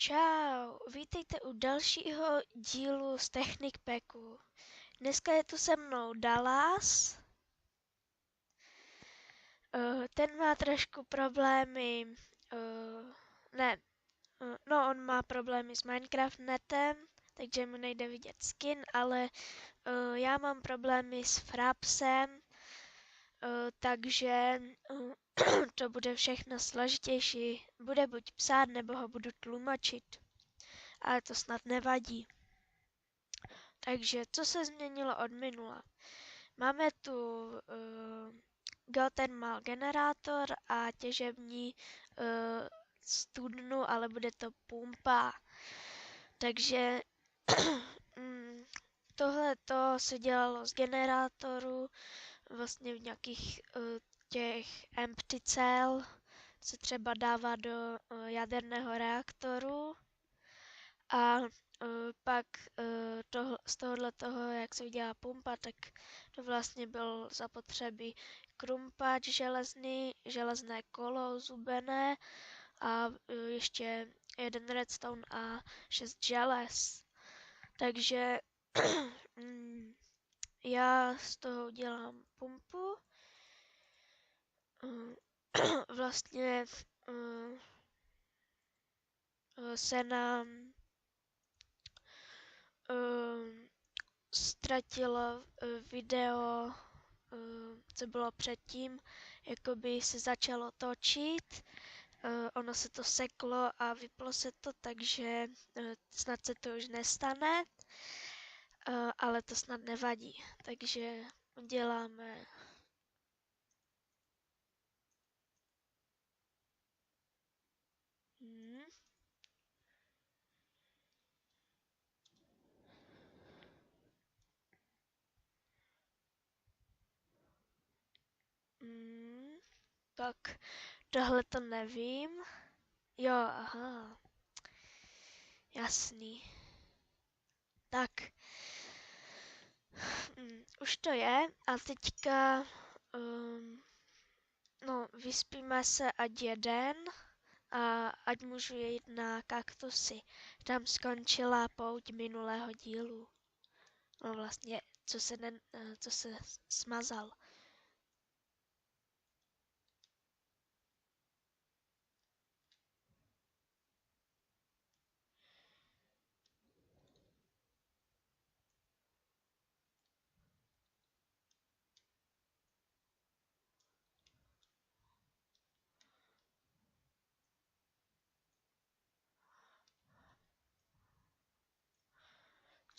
Čau, vítejte u dalšího dílu z Technik Packu. Dneska je tu se mnou Dallas. Ten má trošku problémy, ne, no on má problémy s Minecraft netem, takže mu nejde vidět skin, ale já mám problémy s Frapsem, takže to bude všechno složitější. Bude buď psát, nebo ho budu tlumočit. Ale to snad nevadí. Takže co se změnilo od minula? Máme tu geothermal generátor a těžební studnu, ale bude to pumpa. Takže tohle to se dělalo z generátoru, vlastně v nějakých těch empty cell, se třeba dává do jaderného reaktoru. A pak z tohohle toho, jak se udělá pumpa, tak to vlastně byl zapotřebí krumpač železný, železné kolo zubené a ještě jeden redstone a 6 želez. Takže já z toho udělám pumpu. Vlastně se nám ztratilo video, co bylo předtím, jakoby se začalo točit, ono se to seklo a vyplo se to, takže snad se to už nestane, ale to snad nevadí, takže uděláme tak tohle to nevím. Jo, aha. Jasný. Tak. Už to je a teďka no, vyspíme se ať jeden a ať můžu jít na kaktusy. Tam skončila pouť minulého dílu. No vlastně, co se smazal.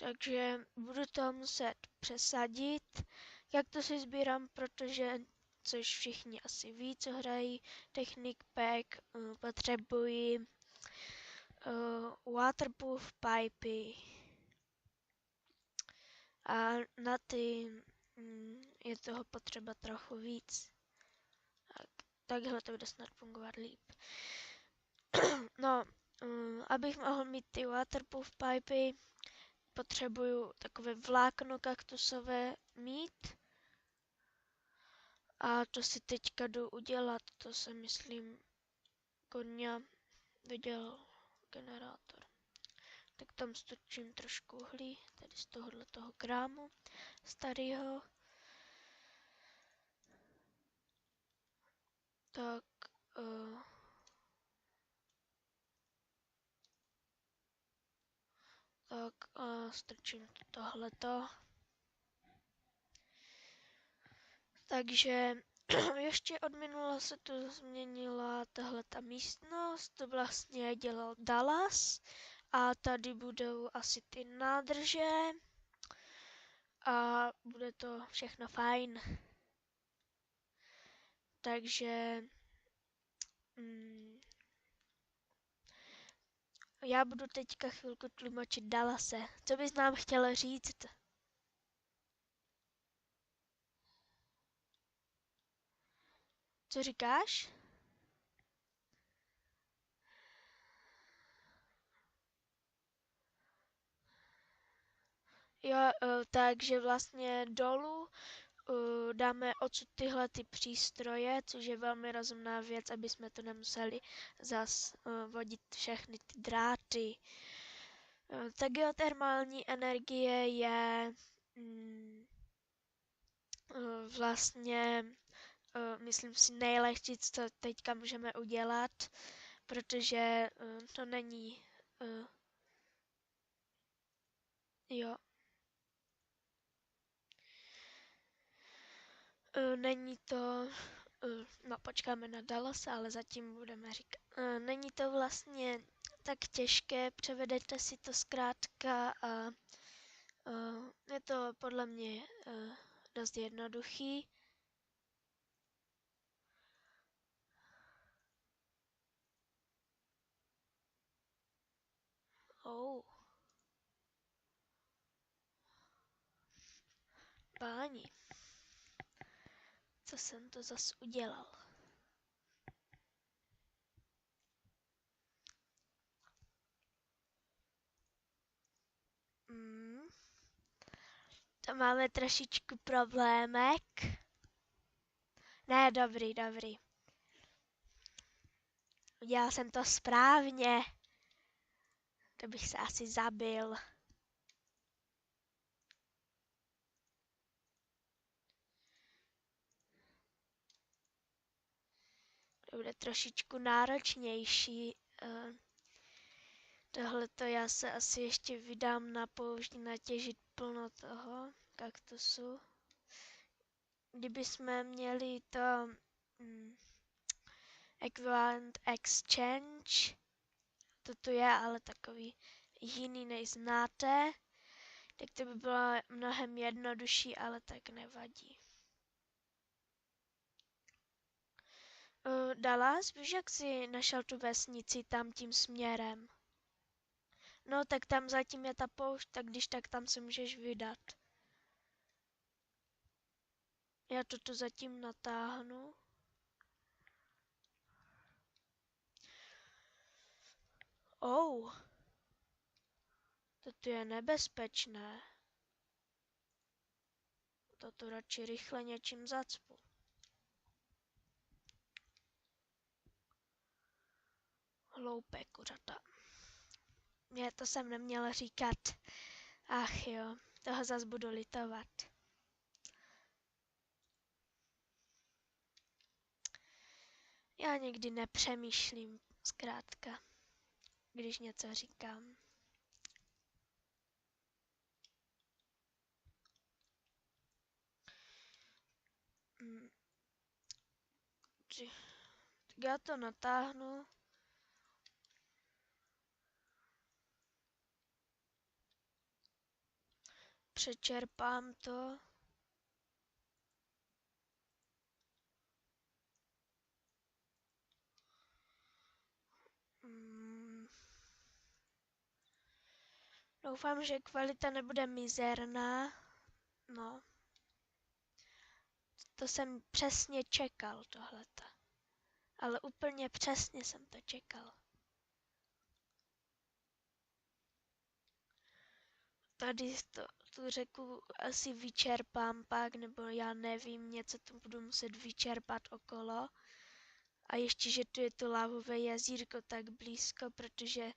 Takže budu to muset přesadit. Jak to si sbírám, protože, což všichni asi ví, co hrají Technik Pack, potřebuji waterproof pipy. A na ty je toho potřeba trochu víc. Takhle to bude snad fungovat líp. No, abych mohl mít ty waterproof pipy, potřebuju takové vlákno kaktusové mít. A to si teďka jdu udělat, to se myslím Koňa dodělal generátor. Tak tam stočím trošku uhlí, tady z tohohle toho krámu starého. Tak strčím tohleto. Takže ještě od minula se tu změnila tahleta místnost, to vlastně dělal Dallas a tady budou asi ty nádrže a bude to všechno fajn. Takže já budu teďka chvilku tlumočit Dallase. Co bys nám chtěl říct? Co říkáš? Jo, takže vlastně dolů dáme odsud tyhle ty přístroje, což je velmi rozumná věc, aby jsme to nemuseli zas vodit všechny ty dráty. Ta geotermální energie je vlastně, myslím si, nejlehčí, co teďka můžeme udělat, protože to není, jo, není to, no počkáme na Dallasa, ale zatím budeme říkat, není to vlastně tak těžké, převedete si to zkrátka a je to podle mě dost jednoduchý. Oh, páni, co jsem to zas udělal? Mm, to máme trošičku problémek. Ne, dobrý, dobrý. Udělal jsem to správně. To bych se asi zabil. To bude trošičku náročnější. Tohleto já se asi ještě vydám na poušť natěžit plno toho kaktusu. Kdyby jsme měli to Equivalent Exchange, to tu je ale takový jiný, než znáte, tak to by bylo mnohem jednodušší, ale tak nevadí. Dallas, víš, jak jsi našel tu vesnici tam tím směrem? No, tak tam zatím je ta poušť, tak když tak tam se můžeš vydat. Já to tu zatím natáhnu. Oh, to tu je nebezpečné. To tu radši rychle něčím zacpu. Hloupé kuřata. Mě to jsem neměla říkat. Ach jo, toho zas budu litovat. Já někdy nepřemýšlím, zkrátka, když něco říkám. Tak já to natáhnu. Přečerpám to. Doufám, že kvalita nebude mizerná. No. To jsem přesně čekal, tohleto. Ale úplně přesně jsem to čekal. Tady tu řeku asi vyčerpám pak, nebo já nevím, něco tu budu muset vyčerpat okolo. A ještě, že tu je to lávové jezírko tak blízko, protože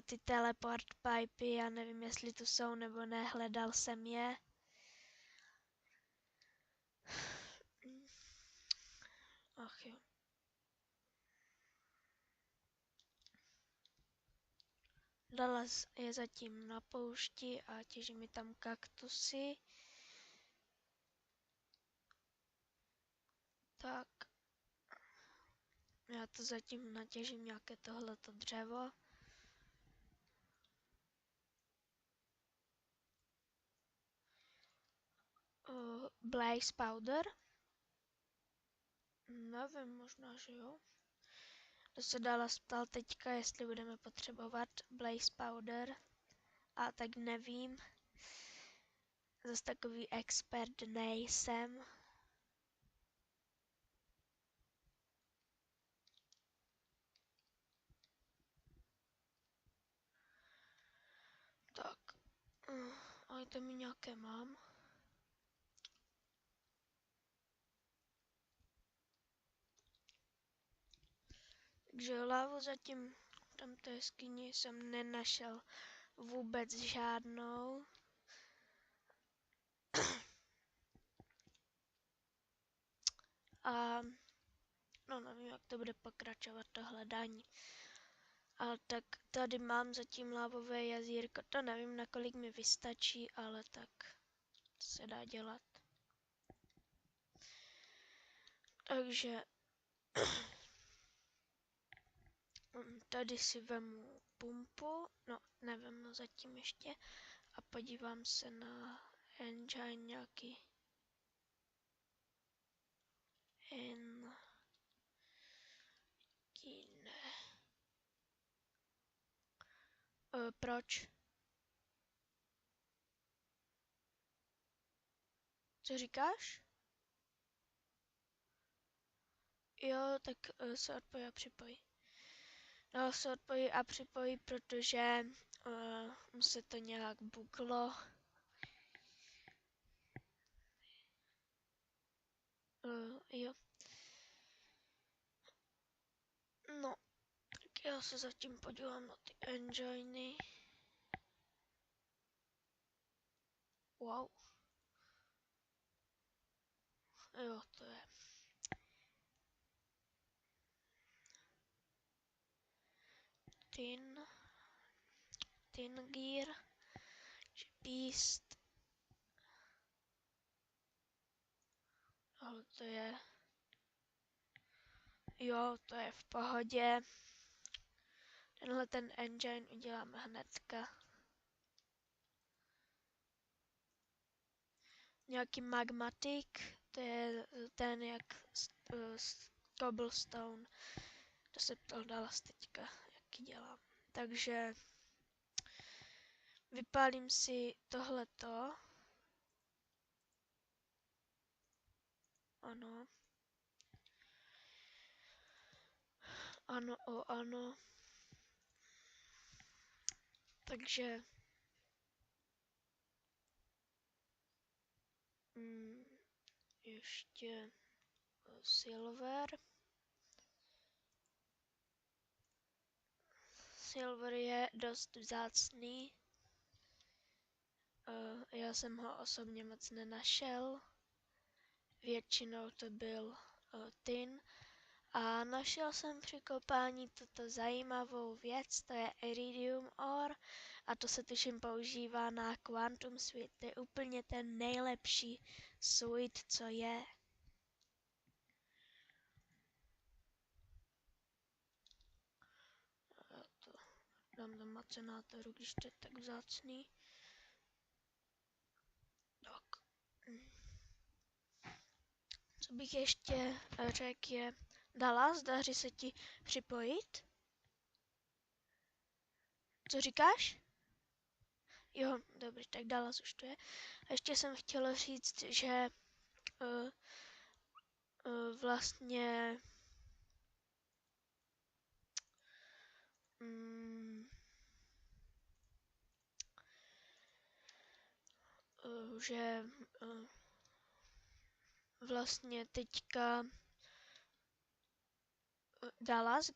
ty teleport pipy, já nevím, jestli tu jsou nebo ne, hledal jsem je. Ach jo. Dallas je zatím na poušti a těží mi tam kaktusy. Tak. Já to zatím natěžím nějaké tohleto dřevo. Blaze powder. Nevím, možná, že jo. To se Dallas ptal teďka, jestli budeme potřebovat blaze powder. A tak nevím. Zase takový expert nejsem. Tak. A to mi nějaké mám. Takže lávu zatím v tomto jeskyni jsem nenašel vůbec žádnou. A no nevím, jak to bude pokračovat to hledání. Ale tak tady mám zatím lávové jezírko, to nevím, nakolik mi vystačí, ale tak to se dá dělat. Takže tady si vemu pumpu, no nevemu zatím ještě a podívám se na engine nějaký. Proč? Co říkáš? Jo, tak se odpojí a připojí. No, se odpojí a připojí, protože mu se to nějak buglo. Jo. No, tak já se zatím podívám na ty enginy. Wow. Jo, to je. Tin Gear. Beast. Ale to je. Jo, to je v pohodě. Tenhle ten engine uděláme hnedka. Nějaký magmatic, to je ten jak cobblestone. To se ptal Dallas teďka, jaký dělám. Takže vypálím si tohleto. Ano. Ano, ano. Takže ještě silver. Silver je dost vzácný. Já jsem ho osobně moc nenašel. Většinou to byl tin. A našel jsem při kopání tuto zajímavou věc, to je Iridium Ore a to se tuším používá na Quantum Suite. To je úplně ten nejlepší suite, co je. Já to dám do macenátoru, když to je tak vzácný. Tak. Co bych ještě řekl je, Dallas, daří se ti připojit? Co říkáš? Jo, dobrý, tak Dallas už to je. A ještě jsem chtěla říct, že vlastně že vlastně teďka Dallas,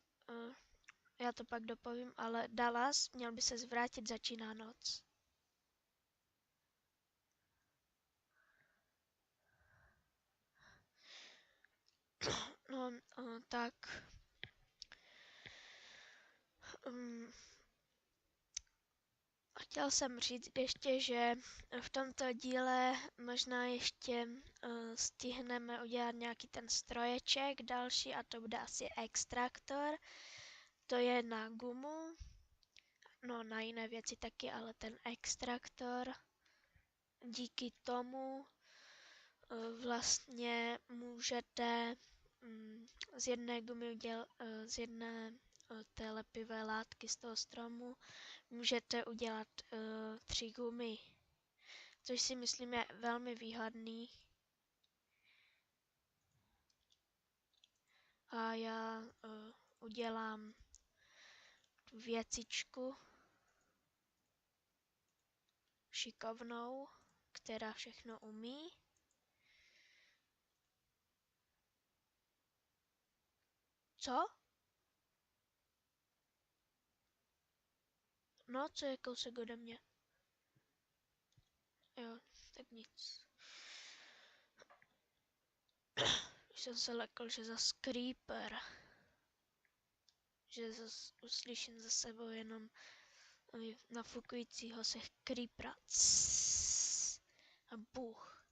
já to pak dopovím, ale Dallas měl by se zvrátit, začíná noc. No, tak. Chtěl jsem říct ještě, že v tomto díle možná ještě stihneme udělat nějaký ten stroječek další a to bude asi extraktor. To je na gumu, no na jiné věci taky, ale ten extraktor, díky tomu vlastně můžete z jedné gumy z jedné té lepivé látky z toho stromu můžete udělat 3 gumy, což si myslím je velmi výhodný. A já udělám tu věcičku šikovnou, která všechno umí. Co? No, co je kousek ode mě? Jo, tak nic. Už jsem se lekl, že zas creeper. Že zas uslyším za sebou jenom nafukujícího se creepera. A buch.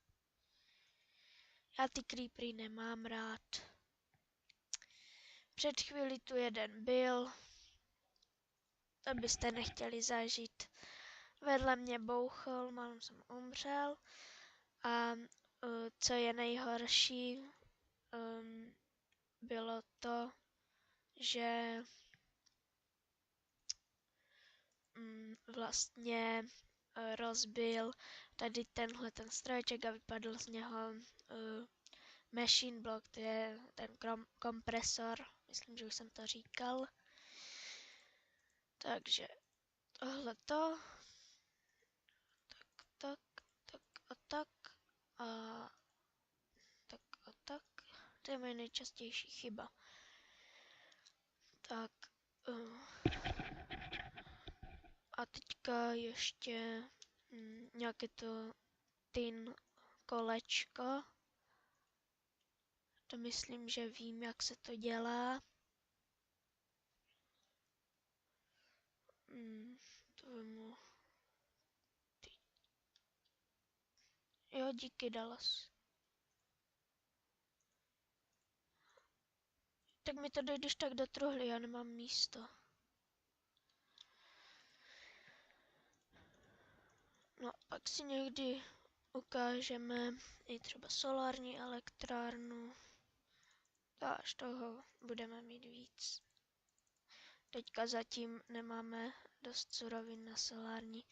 Já ty creepery nemám rád. Před chvíli tu jeden byl. To byste nechtěli zažít. Vedle mě bouchl, málem jsem umřel. A co je nejhorší, bylo to, že vlastně rozbil tady tenhle ten strojček a vypadl z něho machine block, to je ten kompresor, myslím, že už jsem to říkal. Takže tohleto, tak a tak a tak a tak, to je moje nejčastější chyba. Tak a teďka ještě nějaké to tin kolečko. To myslím, že vím, jak se to dělá. To vemu. Jo, díky Dallas. Tak mi to dojdeš tak do truhly, já nemám místo. No, pak si někdy ukážeme i třeba solární elektrárnu. A až toho budeme mít víc. Teďka zatím nemáme dost surovin na solární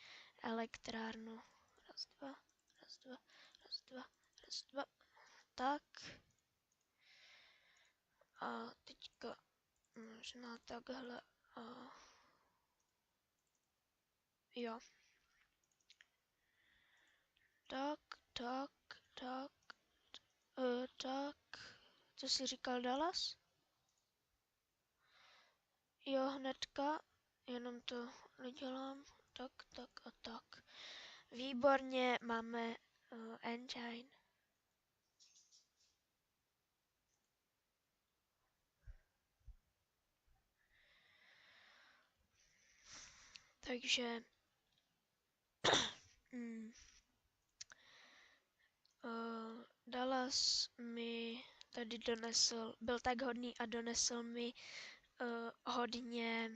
elektrárnu. Raz, dva, raz, dva, raz, dva, raz, dva. Tak. A teďka možná takhle. A jo. Tak, tak, tak, tak. Co jsi říkal, Dallas? Jo, hnedka, jenom to nedělám. Tak, tak a tak. Výborně, máme engine. Takže Dallas mi tady donesl, byl tak hodný a donesl mi hodně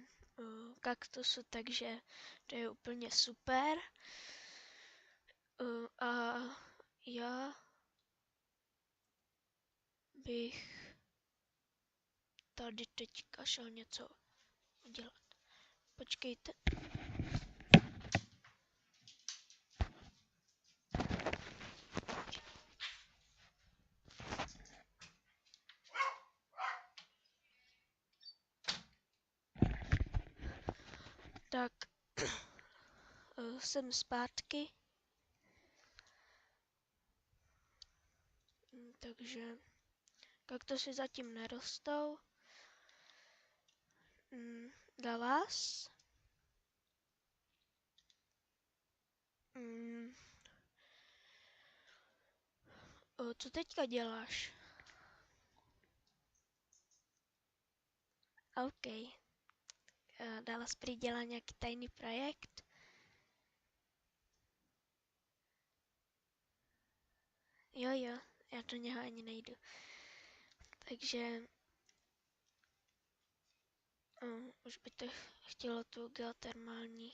kaktusu, takže to je úplně super. A já bych tady teďka šel něco udělat. Počkejte. Tak, jsem zpátky. Takže kaktusy zatím nerostou. Dallas. Co teďka děláš? OK. Dallas prý dělá nějaký tajný projekt. Jo, já do něho ani nejdu. Takže už by to chtělo tu geotermální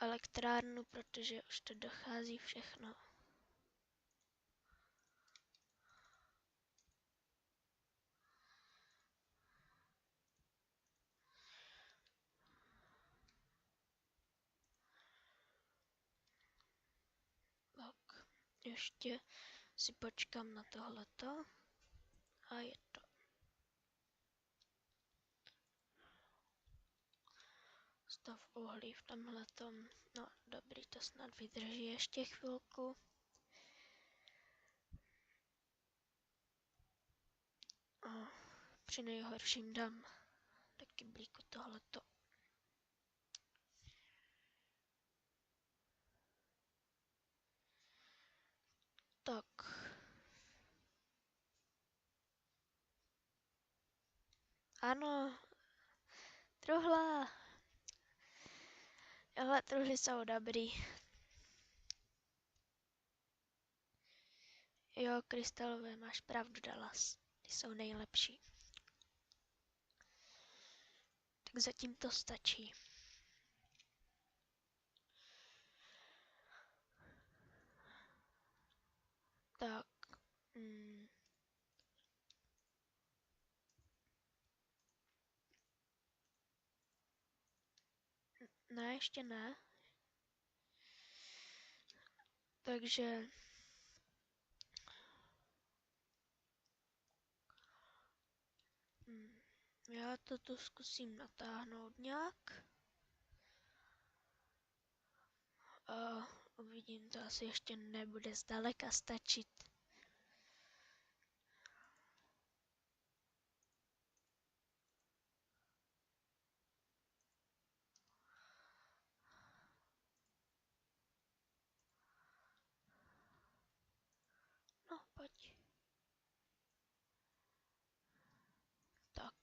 elektrárnu, protože už to dochází všechno. Tak, ještě si počkám na tohleto a je to. Stav uhlí v tomhletom, no dobrý, to snad vydrží ještě chvilku. A při nejhorším dám štyblíku tohleto. Tak. Ano, truhla. Ale truhly jsou dobrý. Jo, krystalové, máš pravdu, Dallas. Ty jsou nejlepší. Tak zatím to stačí. Tak. Ne, ještě ne. Takže já to tu zkusím natáhnout nějak. A uvidím, to asi ještě nebude zdaleka stačit. No, pojď. Tak.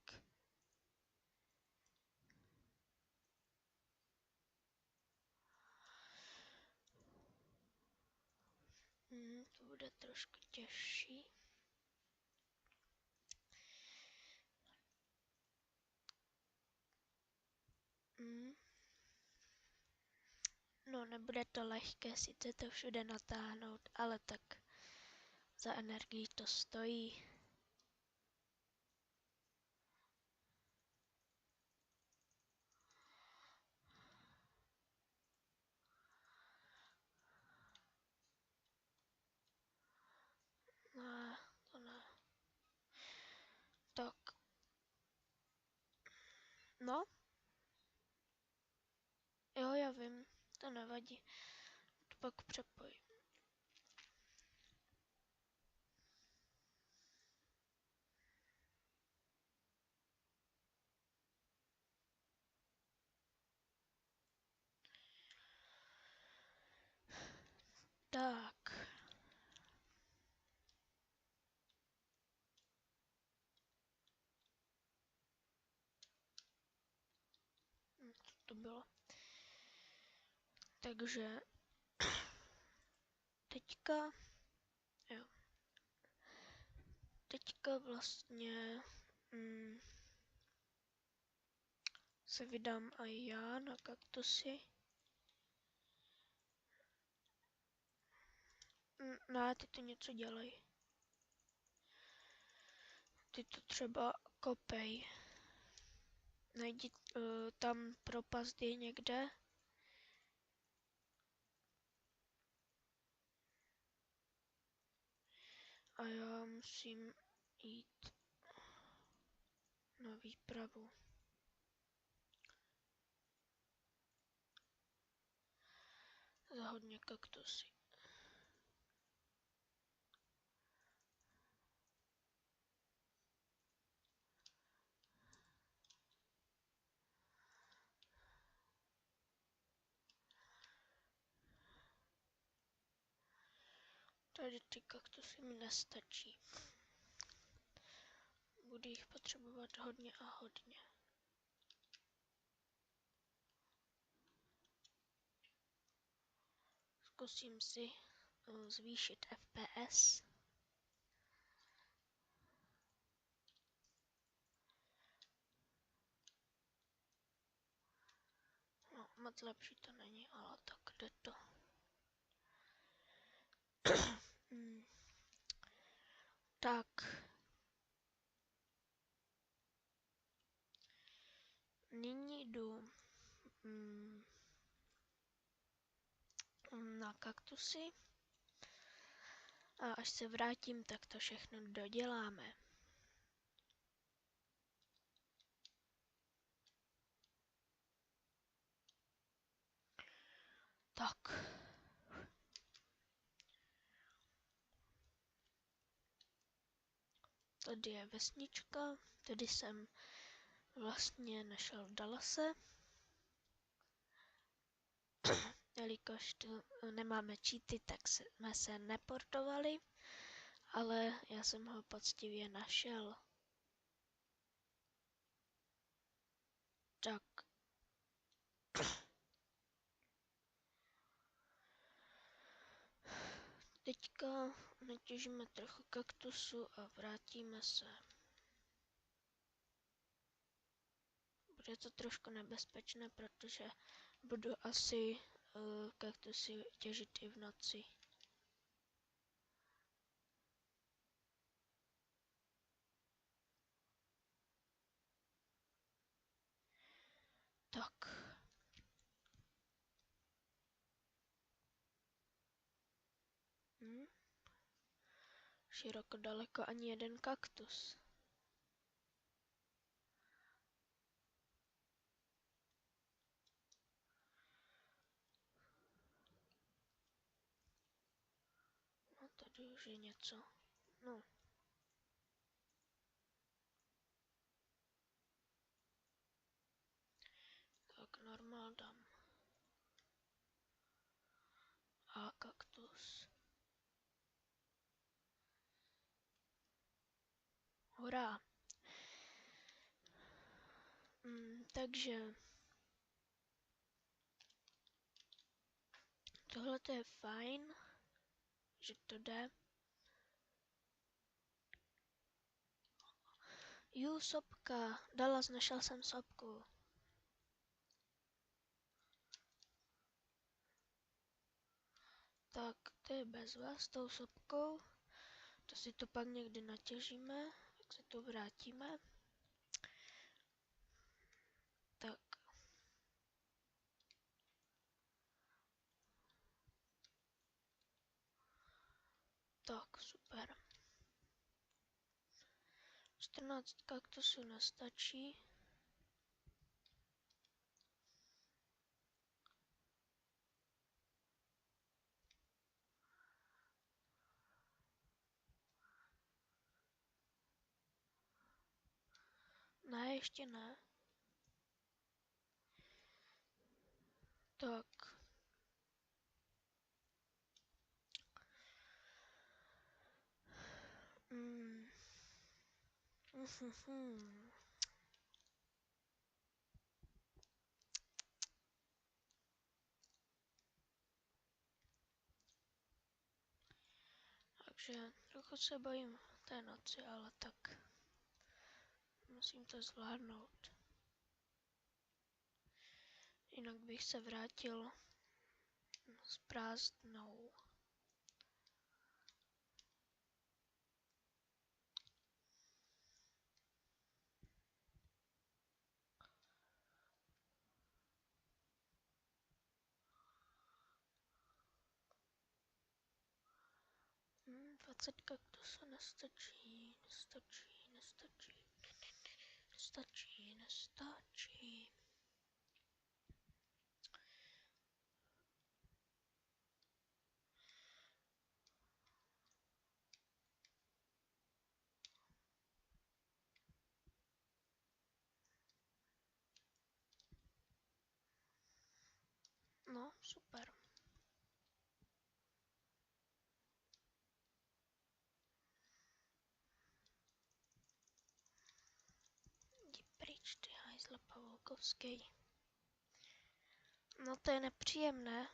To bude trošku těžší. No, nebude to lehké sice to všude natáhnout, ale tak za energii to stojí. No, to ne. Tak. No. Jo, já vím, to nevadí. To pak přepojím. Tak. Co to bylo? Takže teďka, jo. Teďka vlastně se vydám i já na kaktusy. Ne, ty to něco dělej. Ty to třeba kopej. Najdi tam propast je někde. A já musím jít na výpravu. Za hodně kaktusy. Tady ty kaktusy mi nestačí. Budu jich potřebovat hodně a hodně. Zkusím si zvýšit FPS. No, moc lepší to není, ale tak jde to. Tak. Nyní jdu na kaktusy. A až se vrátím, tak to všechno doděláme. Tak. Tady je vesnička, tady jsem vlastně našel v Dallase, jelikož tu nemáme cheaty, tak jsme se neportovali, ale já jsem ho poctivě našel. Tak. Teďka natěžíme trochu kaktusu a vrátíme se. Bude to trošku nebezpečné, protože budu asi kaktusy těžit i v noci. Tak. Široko daleko ani jeden kaktus. No tady už je něco. No. Tak normál dám. A kaktus. Hurá. Takže tohle je fajn, že to jde. Sopka. Dallas, našel jsem sopku. Tak, to je bezva s tou sopkou. To si to pak někdy natěžíme, tak se to vrátíme. Tak. Tak, super. 14 kaktusů nestačí. Ne, ještě ne. Tak. Takže trochu se bojím té noci, ale tak musím to zvládnout. Jinak bych se vrátil s prázdnou. Hmm, 20 kaktusů nestačí, nestačí. No, super. Jdi pryč, ty hajzle Pavoukovský. No to je nepříjemné.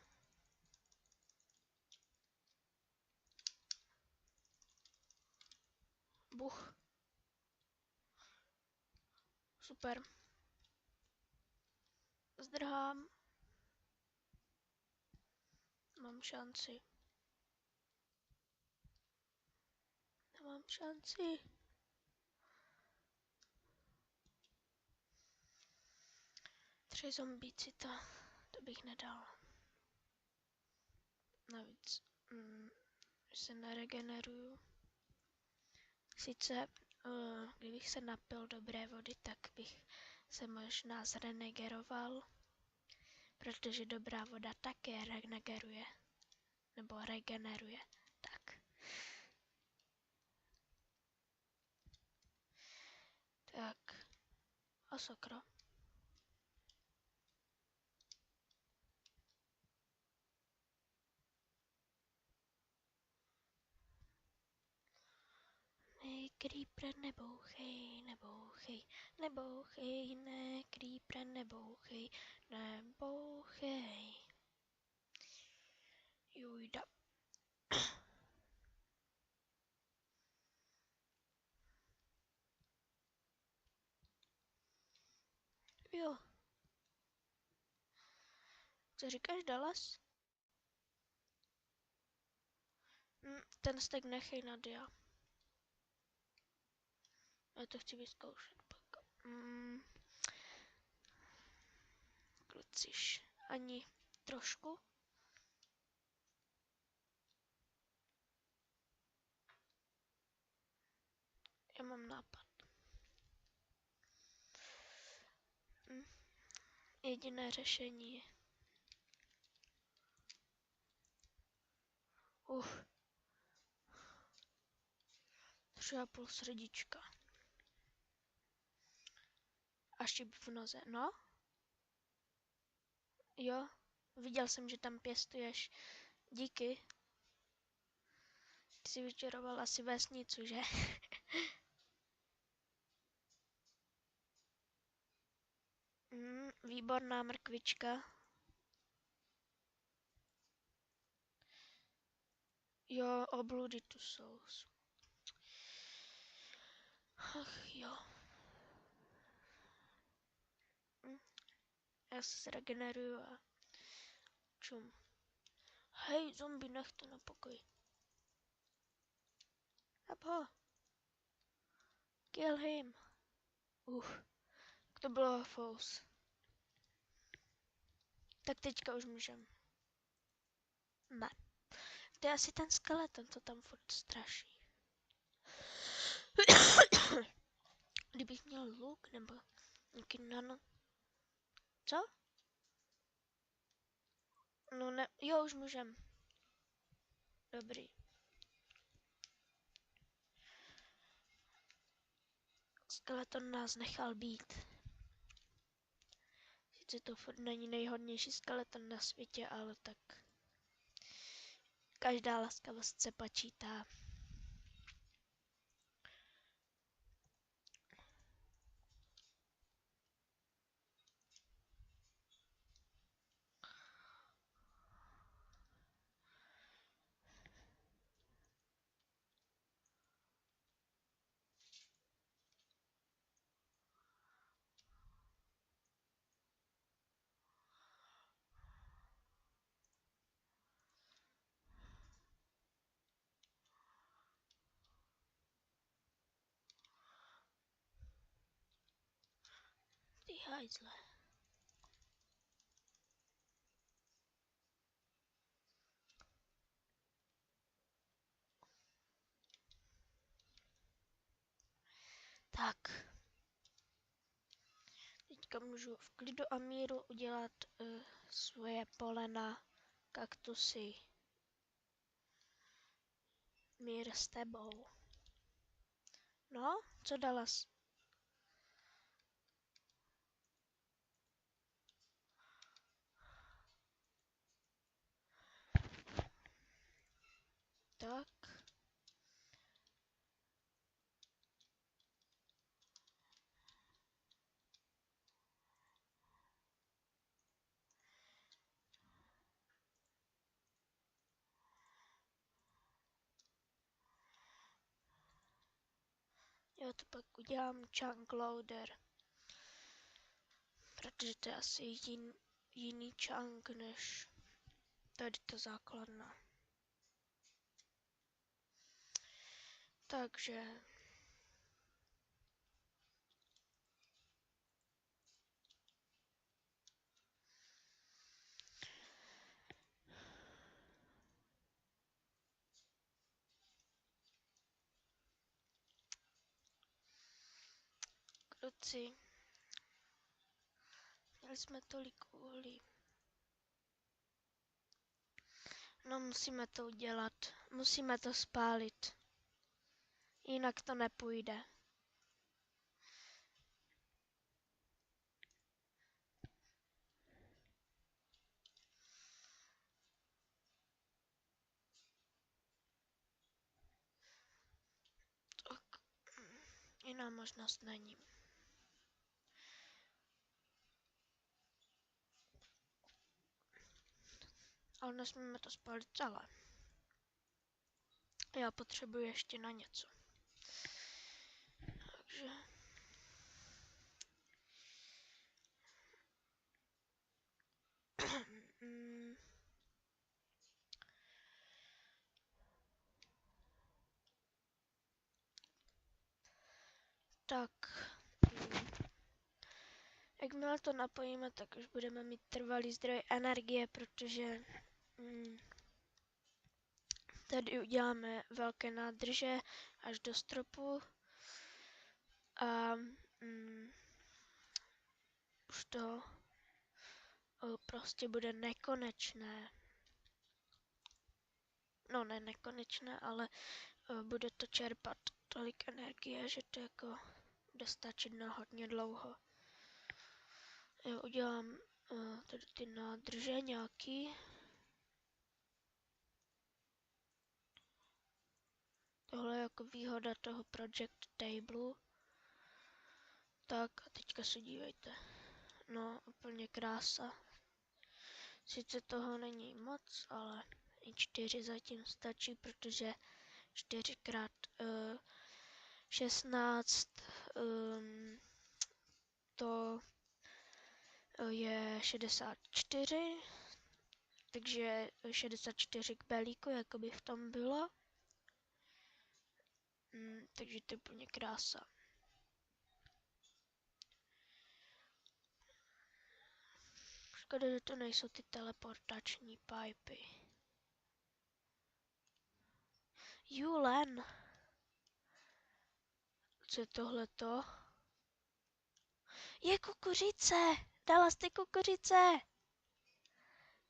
Buch. Super. Zdrhám. Mám šanci. Nemám šanci. Tři zombíci, to bych nedal. Navíc se neregeneruju. Sice, kdybych se napil dobré vody, tak bych se možná zregeneroval, protože dobrá voda také regeneruje. Nebo regeneruje. Tak. Tak. A sakra. Ne, creeper, nebouchej, nebouchej, nebouchej, ne, creeper, nebouchej, nebouchej. Jujda. Jo. Co říkáš, Dallas? Ten stek nechej na dia. Já to chci vyzkoušet pak. Kluciš. Ani trošku. Já mám nápad. Jediné řešení je... 3,5 srdíčka. A šip v noze. No? Jo. Viděl jsem, že tam pěstuješ. Díky. Ty jsi vyčaroval asi vesnicu, že? Výborná mrkvička. Jo, obludy tu jsou. Ach jo. Já se zregeneruju a čum. Hej, zombie, nech to na pokoji. Abho. Kill him. To bylo fous. Tak teďka už můžem. Ne. To je asi ten skeleton, co tam furt straší. Kdybych měl luk nebo nějaký nano... Co? No ne, jo, už můžem. Dobrý. Skeleton nás nechal být. Sice to furt není nejhodnější skeleton na světě, ale tak... Každá laskavost se počítá. Ty hajzle. Tak. Teďka můžu v klidu a míru udělat svoje polena, kaktusy. Mír s tebou. No, co Dallas? Tak. Já to pak udělám chunk loader. Protože to je asi jiný chunk než tady ta základna. Takže... Kluci, měli jsme tolik uhlí. No musíme to udělat, musíme to spálit. Jinak to nepůjde. Jiná možnost není. Ale nesmíme to spálit celé. Já potřebuji ještě na něco. Takže... tak... Jakmile to napojíme, tak už budeme mít trvalý zdroj energie, protože tady uděláme velké nádrže až do stropu a už to prostě bude nekonečné. No ne nekonečné, ale bude to čerpat tolik energie, že to jako bude stačit na hodně dlouho. Já udělám tady ty nádrže nějaký. Tohle je jako výhoda toho project table. Tak a teďka se dívejte. No, úplně krása. Sice toho není moc, ale i 4 zatím stačí, protože 4 krát 16 to je 64, takže 64 kbelíku, jako by v tom bylo. Takže to je úplně krása. Škoda, že to nejsou ty teleportační pipy. Julen! Co je tohleto? Je kukuřice! Dala jste kukuřice!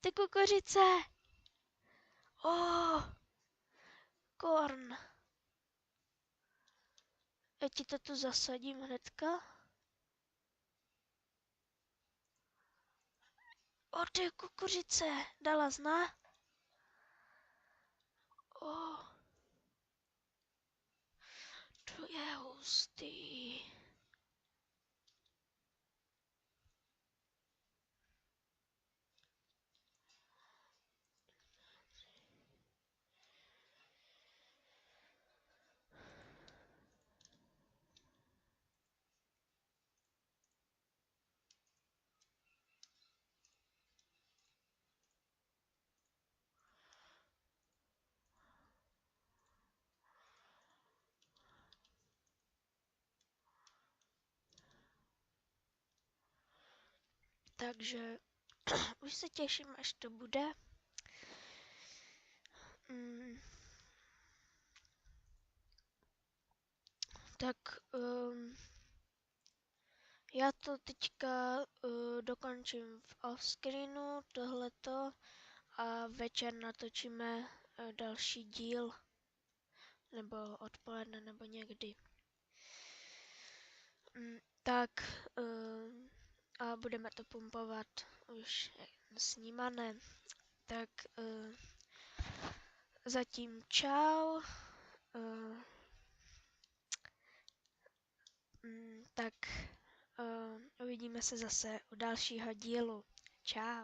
Ty kukuřice! Korn. Já ti to tu zasadím hnedka. Ty kukuřice! Dala zna? To je hustý. Takže už se těším, až to bude. Tak já to teďka dokončím v offscreenu, tohleto, a večer natočíme další díl, nebo odpoledne, nebo někdy. Tak a budeme to pumpovat už snímané. Tak zatím čau. Tak uvidíme se zase u dalšího dílu. Čau.